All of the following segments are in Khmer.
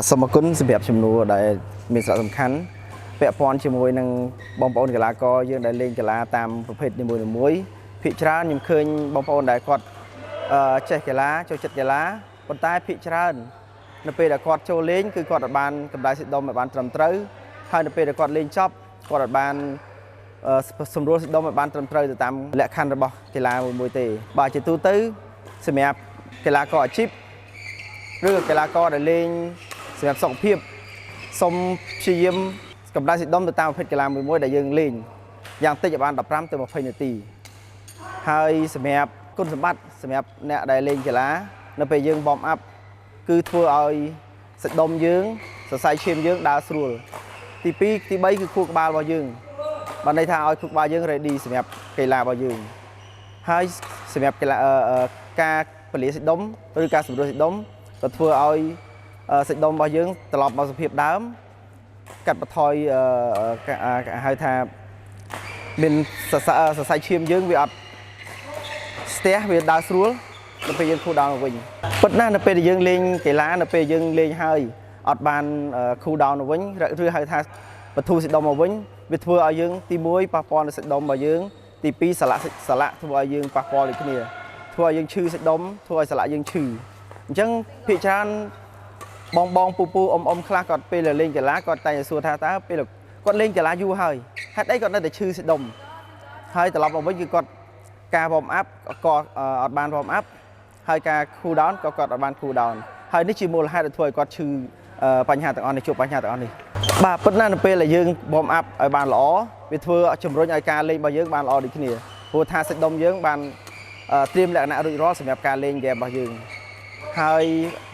បាទសូមអរគុណសម្រាប់ជំនួសដែលមានសារៈសំខាន់ពាក់ព័ន្ធជាមួយនឹងបងប្អូនកីឡាករយើងដែលលេងកីឡាតាមប្រភេទនីមួយៗភាគច្រើនខ្ញុំឃើញបងប្អូនដែលគាត់ចេះកីឡាចូលចិត្តកីឡាប៉ុន្តែភាគច្រើននៅពេលដែលគាត់ចូលលេងគឺគាត់អាចបានកម្ដៅសិទ្ធិដុំឲ្យបានត្រឹមត្រូវហើយនៅពេលដែលគាត់លេងចប់គាត់អាចបានសម្រួលសិទ្ធិដុំឲ្យបានត្រឹមត្រូវទៅតាមលក្ខខណ្ឌរបស់កីឡាមួយៗទេបាទជាទូទៅសម្រាប់កីឡាករអាជីពឬកីឡាករដែលលេងសម្រាប់សុខភាពសូមព្យាយាមកម្ដៅសិទ្ធិដុំទៅតាមប្រភេទកីឡាមួយៗដែលយើងលេងយ៉ាងតិចឲ្យបាន15ទៅ20នាទីហើយសម្រាប់គុណសម្បត្តិសម្រាប់អ្នកដែលលេងកីឡានៅពេលយើង warm up គឺធ្វើឲ្យសាច់ដុំយើងសរសៃឈាមយើងដើរស្រួលទី2ទី3គឺខួរក្បាលរបស់យើងបានន័យថាឲ្យខួរក្បាលយើង ready សម្រាប់កីឡារបស់យើងហើយសម្រាប់កីឡាការពលាសាច់ដុំឬការសម្រួលសាច់ដុំក៏ធ្វើឲ្យសាច់ដុំរបស់យើងត្រឡប់មកសភាពដើមកាត់បន្ថយហៅថាមានសរសៃឈាមយើងវាអត់ស្ទះវាដើរស្រួលនៅពេលយើងខូដោនមកវិញពិតណាស់នៅពេលដែលយើងលេងកីឡានៅពេលយើងលេងហើយអត់បានខូដោនមកវិញឬហៅថាបន្ធូរសាច់ដុំមកវិញវាធ្វើឲ្យយើងទី1ប៉ះពាល់នឹងសាច់ដុំរបស់យើងទី2សន្លាក់ធ្វើឲ្យយើងប៉ះពាល់ដូចគ្នាធ្វើឲ្យយើងឈឺសាច់ដុំធ្វើឲ្យសន្លាក់យើងឈឺអញ្ចឹងភាគច្រើនបងពូអ៊ំខ្លះគាត់ពេលលេងកីឡាគាត់តែងតែសួរថាតើពេលគាត់លេងកីឡាយូរហើយហេតុអីគាត់នៅតែឈឺសាច់ដុំហើយត្រឡប់មកវិញគឺគាត់ការ warm up ក៏អត់បាន warm up ហើយការ cool down ក៏គាត់អត់បាន cool down ហើយនេះជាមូលហេតុដែលធ្វើឲ្យគាត់ឈឺបញ្ហាទាំងអស់នេះជួបបញ្ហាទាំងអស់នេះបាទពិតណាស់នៅពេលដែលយើង warm up ឲ្យបានល្អវាធ្វើជំរុញឲ្យការលេងរបស់យើងបានល្អដូចគ្នាព្រោះថាសាច់ដុំយើងបានត្រៀមលក្ខណៈរួចរាល់សម្រាប់ការលេងហ្គេមរបស់យើងហើយ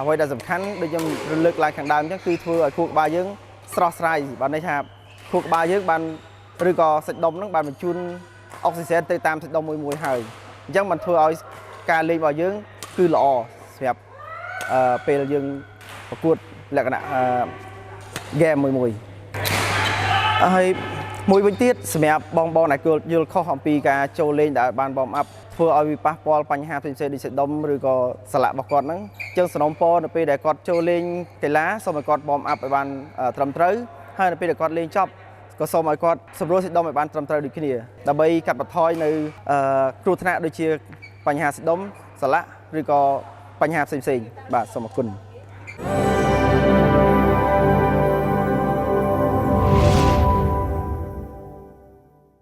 អ្វីដែលសំខាន់ដូចខ្ញុំលើកឡើងខាងដើមអញ្ចឹងគឺធ្វើឲ្យខួរក្បាលយើងស្រស់ស្រាយបានន័យថាខួរក្បាលយើងបានឬក៏សាច់ដុំហ្នឹងបានបញ្ជូនអុកស៊ីហ្សែនទៅតាមសាច់ដុំមួយហើយអញ្ចឹងបានធ្វើឲ្យការលេងរបស់យើងគឺល្អសម្រាប់ពេលយើងប្រកួតលក្ខណៈហ្គេមមួយហើយមួយវិញទៀតសម្រាប់បងដែលយល់ខុសអំពីការចូលលេងដែលបានwarm upធ្វើឲ្យវាប៉ះពាល់បញ្ហាផ្សេងៗដូចសាច់ដុំឬក៏សន្លាក់របស់គាត់ហ្នឹងអញ្ចឹងសំណូមពរនៅពេលដែលគាត់ចូលលេងកីឡាសូមឲ្យគាត់warm upឲ្យបានត្រឹមត្រូវហើយនៅពេលដែលគាត់លេងចប់ក៏សូមឲ្យគាត់សម្រួលសាច់ដុំឲ្យបានត្រឹមត្រូវដូចគ្នាដើម្បីកាត់បន្ថយនៅគ្រោះថ្នាក់ដូចជាបញ្ហាសាច់ដុំសន្លាក់ឬក៏បញ្ហាផ្សេងៗបាទសូមអរគុណ